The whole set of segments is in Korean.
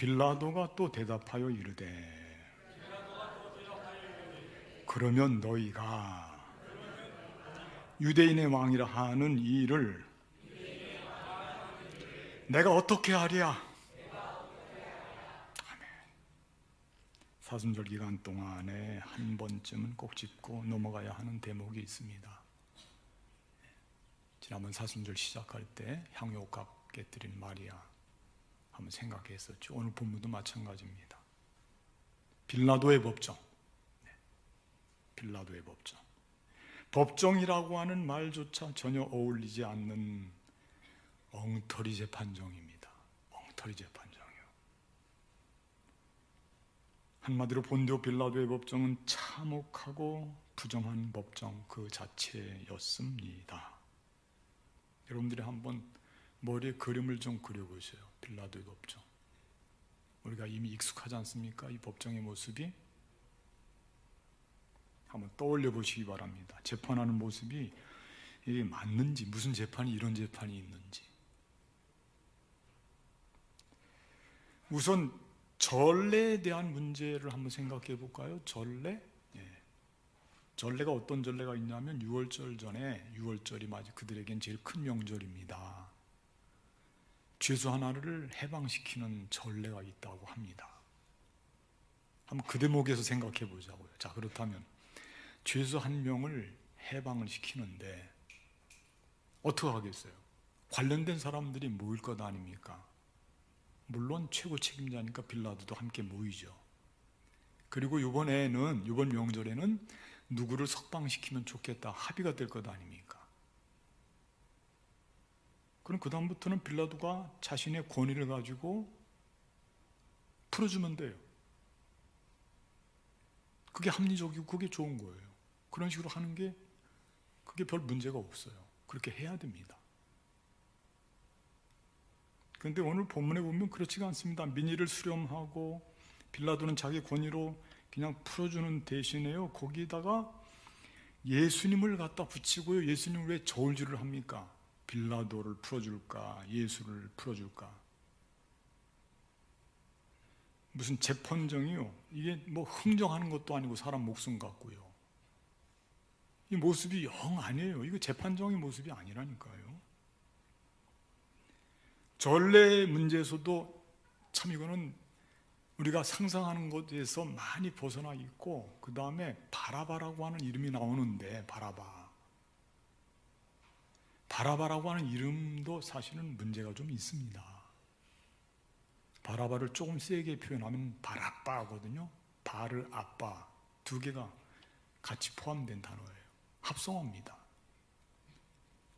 빌라도가 또 대답하여 이르되 그러면 너희가 유대인의 왕이라 하는 이 일을 내가 어떻게 하랴? 아멘. 사순절 기간 동안에 한 번쯤은 꼭 짚고 넘어가야 하는 대목이 있습니다. 지난번 사순절 시작할 때 향유옥합 깨뜨린 마리아 한번 생각했었죠. 오늘 본문도 마찬가지입니다. 빌라도의 법정, 빌라도의 법정. 법정이라고 하는 말조차 전혀 어울리지 않는 엉터리 재판정입니다. 엉터리 재판정이요. 한마디로 본디오 빌라도의 법정은 참혹하고 부정한 법정 그 자체였습니다. 여러분들이 한번 머리에 그림을 좀 그려보세요. 빌라도의 법정. 우리가 이미 익숙하지 않습니까? 이 법정의 모습이. 한번 떠올려 보시기 바랍니다. 재판하는 모습이 이게 맞는지, 무슨 재판이 이런 재판이 있는지. 우선 전례에 대한 문제를 한번 생각해 볼까요? 전례? 전례가 어떤 전례가 있냐면 6월절 전에, 6월절이 맞아 그들에겐 제일 큰 명절입니다. 죄수 하나를 해방시키는 전례가 있다고 합니다. 한번 그 대목에서 생각해 보자고요. 자, 그렇다면 죄수 한 명을 해방을 시키는데 어떻게 하겠어요? 관련된 사람들이 모일 것 아닙니까? 물론 최고 책임자니까 빌라도도 함께 모이죠. 그리고 이번 명절에는 누구를 석방시키면 좋겠다 합의가 될 것 아닙니까? 그럼 그 다음부터는 빌라도가 자신의 권위를 가지고 풀어주면 돼요. 그게 합리적이고 그게 좋은 거예요. 그런 식으로 하는 게 그게 별 문제가 없어요. 그렇게 해야 됩니다. 그런데 오늘 본문에 보면 그렇지가 않습니다. 민의를 수렴하고 빌라도는 자기 권위로 그냥 풀어주는 대신에요, 거기다가 예수님을 갖다 붙이고요. 예수님을 왜 저울질을 합니까? 빌라도를 풀어줄까? 예수를 풀어줄까? 무슨 재판정이요? 이게 뭐 흥정하는 것도 아니고 사람 목숨 갖고요. 이 모습이 영 아니에요. 이거 재판정의 모습이 아니라니까요. 전례 문제에서도 참 이거는 우리가 상상하는 것에서 많이 벗어나 있고, 그 다음에 바라바라고 하는 이름이 나오는데, 바라바라고 하는 이름도 사실은 문제가 좀 있습니다. 바라바를 조금 세게 표현하면 바라빠거든요. 바르 아빠 두 개가 같이 포함된 단어예요. 합성어입니다.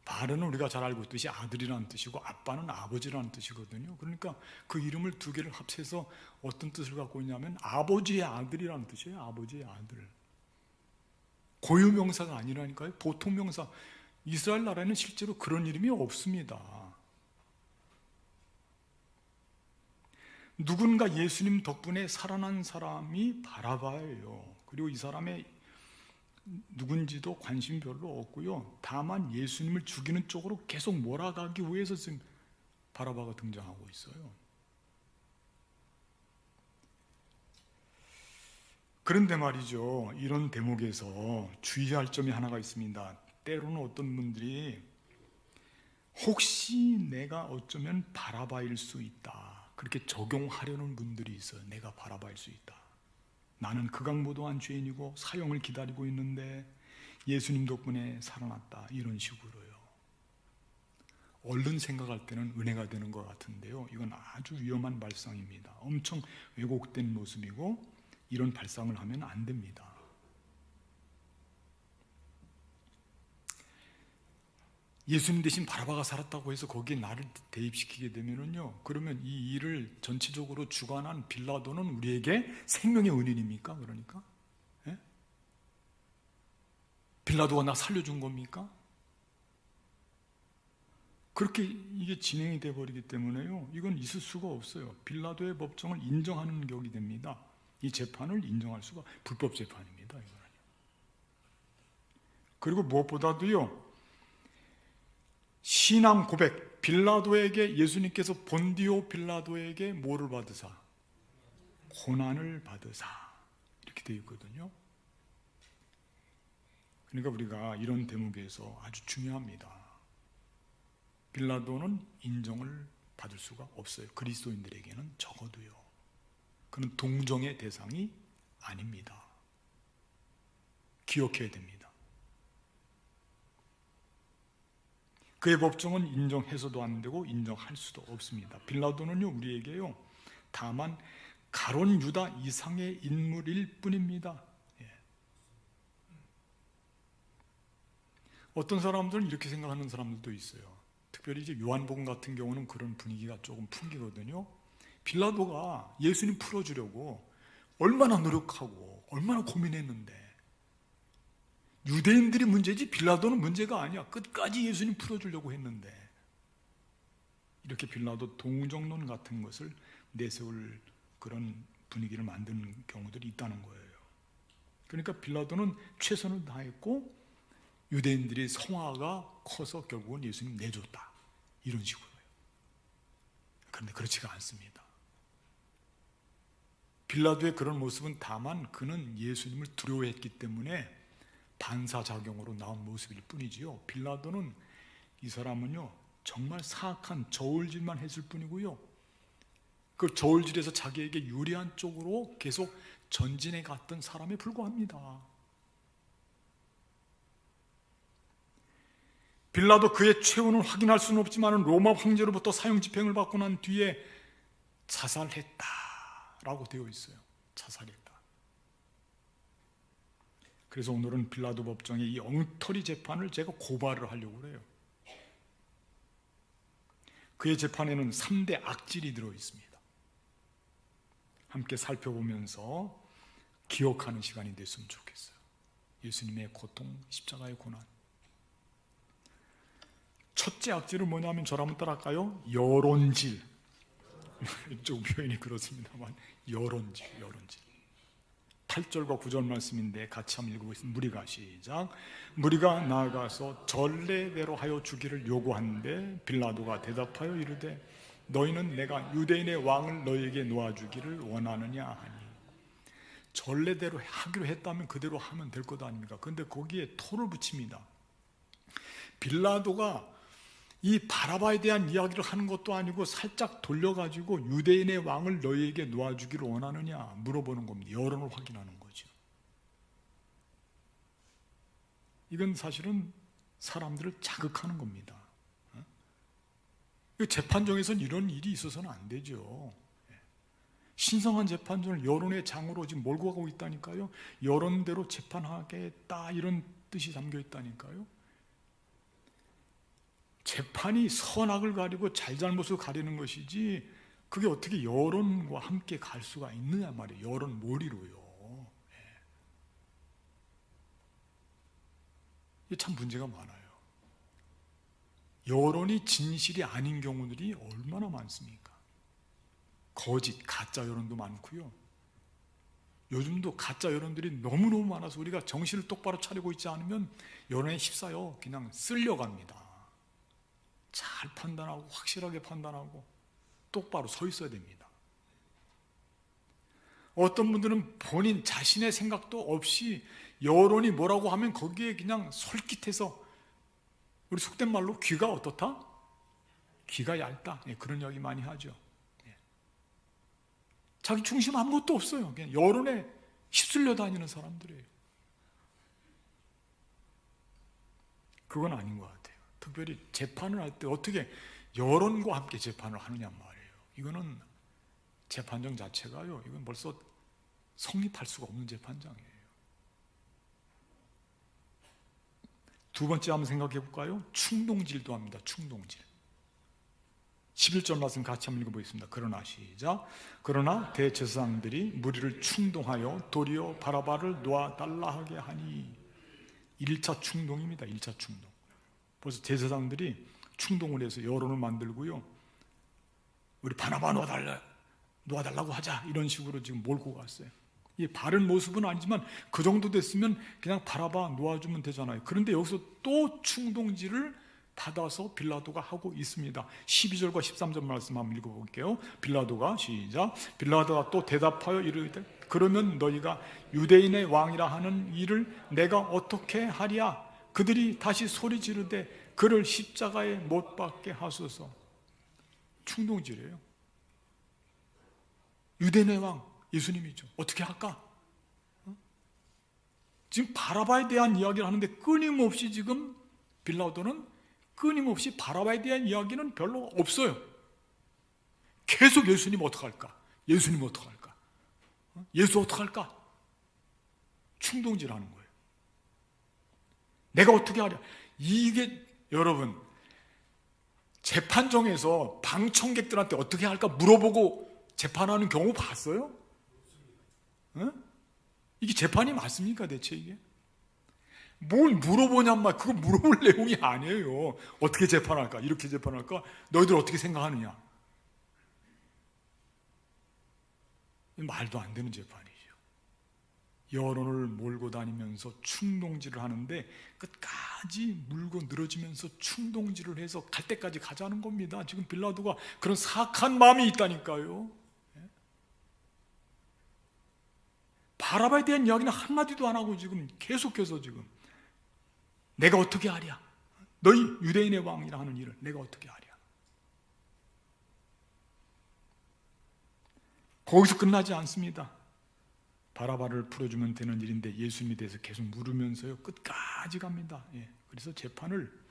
바르는 우리가 잘 알고 있듯이 아들이라는 뜻이고 아빠는 아버지라는 뜻이거든요. 그러니까 그 이름을 두 개를 합쳐서 어떤 뜻을 갖고 있냐면 아버지의 아들이라는 뜻이에요. 아버지의 아들. 고유명사가 아니라니까요. 보통명사. 이스라엘 나라에는 실제로 그런 이름이 없습니다. 누군가 예수님 덕분에 살아난 사람이 바라바예요. 그리고 이 사람의 누군지도 관심 별로 없고요. 다만 예수님을 죽이는 쪽으로 계속 몰아가기 위해서 지금 바라바가 등장하고 있어요. 그런데 말이죠, 이런 대목에서 주의할 점이 하나가 있습니다. 때로는 어떤 분들이 혹시 내가 어쩌면 바라바일 수 있다, 그렇게 적용하려는 분들이 있어요. 내가 바라바일 수 있다. 나는 극악무도한 죄인이고 사형을 기다리고 있는데 예수님 덕분에 살아났다, 이런 식으로요. 얼른 생각할 때는 은혜가 되는 것 같은데요, 이건 아주 위험한 발상입니다. 엄청 왜곡된 모습이고 이런 발상을 하면 안 됩니다. 예수님 대신 바라바가 살았다고 해서 거기에 나를 대입시키게 되면요, 그러면 이 일을 전체적으로 주관한 빌라도는 우리에게 생명의 은인입니까? 그러니까 예? 빌라도가 나 살려준 겁니까? 그렇게 이게 진행이 돼버리기 때문에요, 이건 있을 수가 없어요. 빌라도의 법정을 인정하는 격이 됩니다. 이 재판을 인정할 수가, 불법 재판입니다, 이거는요. 그리고 무엇보다도요, 신앙 고백, 빌라도에게 예수님께서 본디오 빌라도에게 뭐를 받으사? 고난을 받으사 이렇게 되어 있거든요. 그러니까 우리가 이런 대목에서 아주 중요합니다. 빌라도는 인정을 받을 수가 없어요. 그리스도인들에게는 적어도요. 그는 동정의 대상이 아닙니다. 기억해야 됩니다. 그의 법정은 인정해서도 안 되고 인정할 수도 없습니다. 빌라도는요, 우리에게요, 다만 가론 유다 이상의 인물일 뿐입니다. 어떤 사람들은 이렇게 생각하는 사람들도 있어요. 특별히 이제 요한복음 같은 경우는 그런 분위기가 조금 풍기거든요. 빌라도가 예수님 풀어주려고 얼마나 노력하고 얼마나 고민했는데 유대인들이 문제지 빌라도는 문제가 아니야. 끝까지 예수님 풀어주려고 했는데 이렇게 빌라도 동정론 같은 것을 내세울 그런 분위기를 만드는 경우들이 있다는 거예요. 그러니까 빌라도는 최선을 다했고 유대인들의 성화가 커서 결국은 예수님 내줬다. 이런 식으로요. 그런데 그렇지가 않습니다. 빌라도의 그런 모습은 다만 그는 예수님을 두려워했기 때문에 반사작용으로 나온 모습일 뿐이지요. 빌라도는 이 사람은요 정말 사악한 저울질만 했을 뿐이고요. 그 저울질에서 자기에게 유리한 쪽으로 계속 전진해 갔던 사람에 불과합니다. 빌라도 그의 최후는 확인할 수는 없지만 로마 황제로부터 사형 집행을 받고 난 뒤에 자살했다라고 되어 있어요. 자살했다. 그래서 오늘은 빌라도 법정의 이 엉터리 재판을 제가 고발을 하려고 그래요. 그의 재판에는 3대 악질이 들어있습니다. 함께 살펴보면서 기억하는 시간이 됐으면 좋겠어요. 예수님의 고통, 십자가의 고난. 첫째 악질은 뭐냐면 저를 한번 따라할까요? 여론질. 좀 표현이 그렇습니다만 여론질. 8절과 9절 말씀인데 같이 한번 읽어보겠습니다. 무리가 시작. 무리가 나아가서 전례대로 하여 주기를 요구하는데 빌라도가 대답하여 이르되 너희는 내가 유대인의 왕을 너희에게 놓아주기를 원하느냐 하니. 전례대로 하기로 했다면 그대로 하면 될 것 아닙니까? 그런데 거기에 토를 붙입니다. 빌라도가 이 바라바에 대한 이야기를 하는 것도 아니고 살짝 돌려가지고 유대인의 왕을 너희에게 놓아주기를 원하느냐 물어보는 겁니다. 여론을 확인하는 거죠. 이건 사실은 사람들을 자극하는 겁니다. 재판정에서는 이런 일이 있어서는 안 되죠. 신성한 재판정을 여론의 장으로 지금 몰고 가고 있다니까요. 여론대로 재판하겠다 이런 뜻이 담겨 있다니까요. 재판이 선악을 가리고 잘잘못을 가리는 것이지 그게 어떻게 여론과 함께 갈 수가 있느냐 말이에요. 여론 몰이로요. 이게 참 문제가 많아요. 여론이 진실이 아닌 경우들이 얼마나 많습니까? 거짓, 가짜 여론도 많고요. 요즘도 가짜 여론들이 너무너무 많아서 우리가 정신을 똑바로 차리고 있지 않으면 여론에 휩싸여 그냥 쓸려갑니다. 잘 판단하고 확실하게 판단하고 똑바로 서 있어야 됩니다. 어떤 분들은 본인 자신의 생각도 없이 여론이 뭐라고 하면 거기에 그냥 솔깃해서 우리 속된 말로 귀가 어떻다? 귀가 얇다. 그런 이야기 많이 하죠. 자기 중심 아무것도 없어요. 그냥 여론에 휩쓸려 다니는 사람들이에요. 그건 아닌 것 같아요. 특별히 재판을 할 때 어떻게 여론과 함께 재판을 하느냐 말이에요. 이거는 재판정 자체가요. 이건 벌써 성립할 수가 없는 재판장이에요. 두 번째 한번 생각해 볼까요? 충동질도 합니다. 충동질. 11절 말씀 같이 한번 읽어보겠습니다. 그러나 시작. 그러나 대제사장들이 무리를 충동하여 도리어 바라바를 놓아달라 하게 하니. 1차 충동입니다. 1차 충동. 벌써 제사장들이 충동을 해서 여론을 만들고요. 우리 바나바 놓아달라고 하자. 이런 식으로 지금 몰고 갔어요. 이 바른 모습은 아니지만 그 정도 됐으면 그냥 바라바 놓아주면 되잖아요. 그런데 여기서 또 충동질을 받아서 빌라도가 하고 있습니다. 12절과 13절 말씀 한번 읽어볼게요. 빌라도가 시작. 빌라도가 또 대답하여 이르되 그러면 너희가 유대인의 왕이라 하는 일을 내가 어떻게 하랴? 그들이 다시 소리 지르되 그를 십자가에 못 박게 하소서. 충동질이에요. 유대인의 왕 예수님이죠. 어떻게 할까? 지금 바라바에 대한 이야기를 하는데 끊임없이 지금 빌라도는 끊임없이 바라바에 대한 이야기는 별로 없어요. 계속 예수님 어떡할까? 예수님 어떡할까? 예수 어떡할까? 충동질하는 거예요. 내가 어떻게 하랴? 이게 여러분 재판정에서 방청객들한테 어떻게 할까 물어보고 재판하는 경우 봤어요? 이게 재판이 맞습니까 대체 이게? 뭘 물어보냔 말, 그거 물어볼 내용이 아니에요. 어떻게 재판할까? 이렇게 재판할까? 너희들 어떻게 생각하느냐? 말도 안 되는 재판이죠. 여론을 몰고 다니면서 충동질을 하는데 끝까지 물고 늘어지면서 충동질을 해서 갈 때까지 가자는 겁니다. 지금 빌라도가 그런 사악한 마음이 있다니까요. 바라바에 대한 이야기는 한마디도 안 하고 지금 계속해서 지금 내가 어떻게 하랴? 너희 유대인의 왕이라 하는 일을 내가 어떻게 하랴? 거기서 끝나지 않습니다. 바라바를 풀어주면 되는 일인데 예수님에 대해서 계속 물으면서요 끝까지 갑니다. 그래서 재판을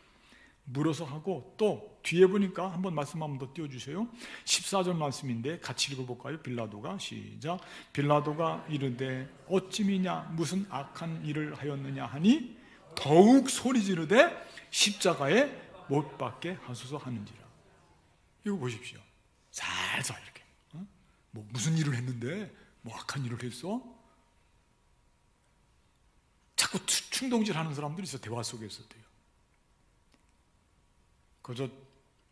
물어서 하고 또 뒤에 보니까 한번 말씀 한번 더 띄워주세요. 14절 말씀인데 같이 읽어볼까요? 빌라도가 시작. 빌라도가 이르되 어찌미냐 무슨 악한 일을 하였느냐 하니 더욱 소리 지르되 십자가에 못 박게 하소서 하는지라. 이거 보십시오. 살살 이렇게 뭐 무슨 일을 했는데 뭐 악한 일을 했어? 자꾸 충동질하는 사람들이 있어. 대화 속에서도요. 그저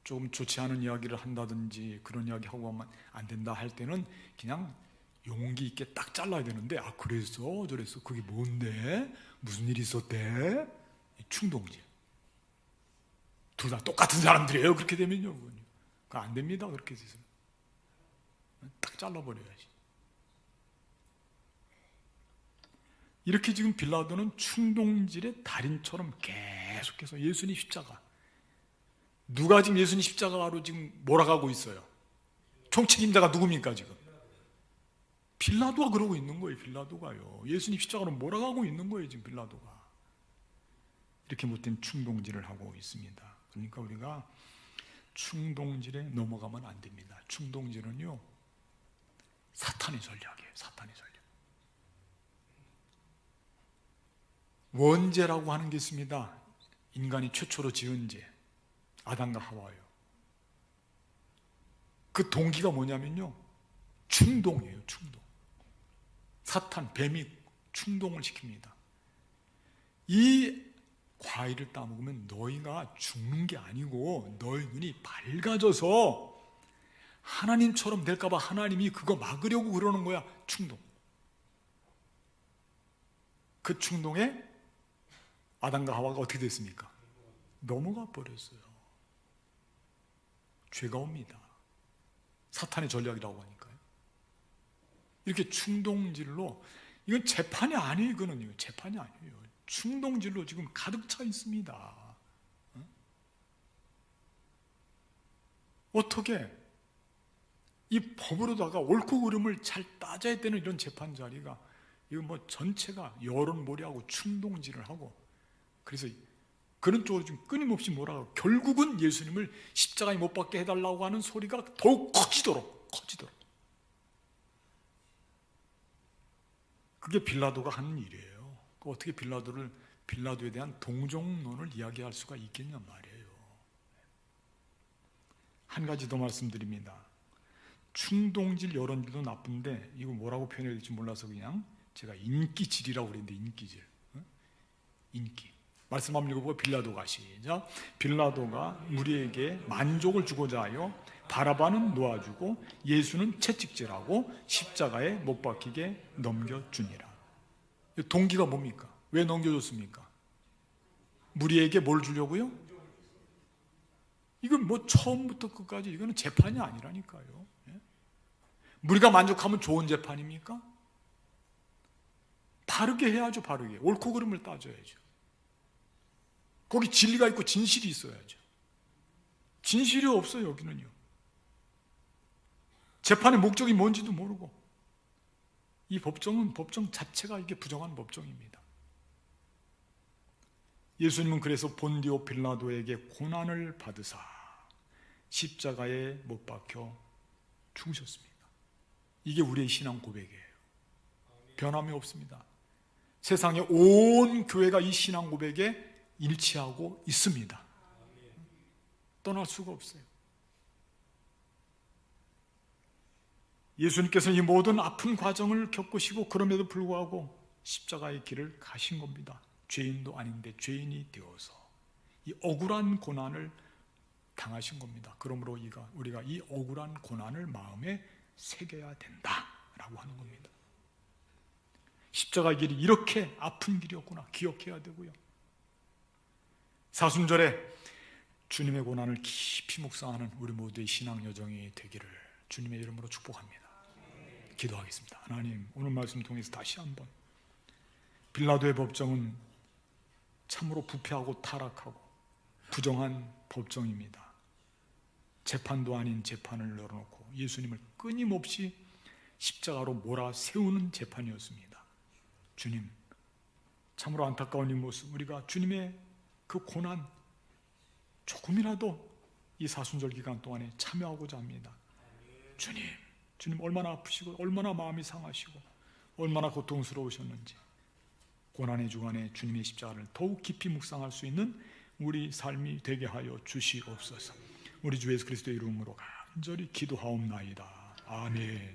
조금 좋지 않은 이야기를 한다든지 그런 이야기 하고 하면 안 된다 할 때는 그냥 용기 있게 딱 잘라야 되는데 그랬어 저랬어 그게 뭔데 무슨 일이 있었대? 충동질. 둘 다 똑같은 사람들이에요. 그렇게 되면요 그거 안 됩니다. 그렇게 해서 딱 잘라버려야지. 이렇게 지금 빌라도는 충동질의 달인처럼 계속해서 예수님 십자가, 누가 지금 예수님 십자가로 지금 몰아가고 있어요? 총책임자가 누굽니까 지금? 빌라도가 그러고 있는 거예요. 빌라도가요. 예수님 십자가로 몰아가고 있는 거예요. 지금 빌라도가. 이렇게 못된 충동질을 하고 있습니다. 그러니까 우리가 충동질에 넘어가면 안 됩니다. 충동질은요 사탄의 전략이에요. 사탄의 전략. 원죄라고 하는 게 있습니다. 인간이 최초로 지은 죄, 아담과 하와예요. 그 동기가 뭐냐면요 충동이에요. 충동. 사탄, 뱀이 충동을 시킵니다. 이 과일을 따먹으면 너희가 죽는 게 아니고 너희 눈이 밝아져서 하나님처럼 될까 봐 하나님이 그거 막으려고 그러는 거야. 충동. 그 충동에 아담과 하와가 어떻게 됐습니까? 넘어가 버렸어요. 죄가 옵니다. 사탄의 전략이라고 하니까요. 이렇게 충동질로, 이건 재판이 아니에요. 이거는 재판이 아니에요. 충동질로 지금 가득 차 있습니다. 어떻게 이 법으로다가 옳고 그름을 잘 따져야 되는 이런 재판 자리가, 이거 뭐 전체가 여론몰이하고 충동질을 하고, 그래서 그런 쪽으로 좀 끊임없이 몰아가고 결국은 예수님을 십자가에 못 박게 해달라고 하는 소리가 더욱 커지도록. 그게 빌라도가 하는 일이에요. 어떻게 빌라도에 대한 동정론을 이야기할 수가 있겠냐 말이에요. 한 가지 더 말씀드립니다. 충동질 여론질도 나쁜데 이거 뭐라고 표현해야 될지 몰라서 그냥 제가 인기질이라고 그랬는데, 인기질. 인기. 말씀 한번 읽어보고 빌라도가 시작. 빌라도가 무리에게 만족을 주고자 하여 바라바는 놓아주고 예수는 채찍질하고 십자가에 못 박히게 넘겨주니라. 동기가 뭡니까? 왜 넘겨줬습니까? 무리에게 뭘 주려고요? 이건 뭐 처음부터 끝까지 이거는 재판이 아니라니까요. 예? 우리가 만족하면 좋은 재판입니까? 바르게 해야죠. 바르게. 옳고 그름을 따져야죠. 거기 진리가 있고 진실이 있어야죠. 진실이 없어요. 여기는요. 재판의 목적이 뭔지도 모르고, 이 법정은 법정 자체가 이게 부정한 법정입니다. 예수님은 그래서 본디오 빌라도에게 고난을 받으사 십자가에 못 박혀 죽으셨습니다. 이게 우리의 신앙 고백이에요. 변함이 없습니다. 세상의 온 교회가 이 신앙 고백에 일치하고 있습니다. 떠날 수가 없어요. 예수님께서는 이 모든 아픈 과정을 겪으시고 그럼에도 불구하고 십자가의 길을 가신 겁니다. 죄인도 아닌데 죄인이 되어서 이 억울한 고난을 당하신 겁니다. 그러므로 우리가 이 억울한 고난을 마음에 새겨야 된다라고 하는 겁니다. 십자가의 길이 이렇게 아픈 길이었구나 기억해야 되고요. 사순절에 주님의 고난을 깊이 묵상하는 우리 모두의 신앙 여정이 되기를 주님의 이름으로 축복합니다. 기도하겠습니다. 하나님, 오늘 말씀 통해서 다시 한번 빌라도의 법정은 참으로 부패하고 타락하고 부정한 법정입니다. 재판도 아닌 재판을 열어놓고 예수님을 끊임없이 십자가로 몰아세우는 재판이었습니다. 주님, 참으로 안타까운 이 모습, 우리가 주님의 그 고난 조금이라도 이 사순절 기간 동안에 참여하고자 합니다. 주님 얼마나 아프시고 얼마나 마음이 상하시고 얼마나 고통스러우셨는지 고난의 주간에 주님의 십자가를 더욱 깊이 묵상할 수 있는 우리 삶이 되게 하여 주시옵소서. 우리 주 예수 그리스도의 이름으로 간절히 기도하옵나이다. 아멘.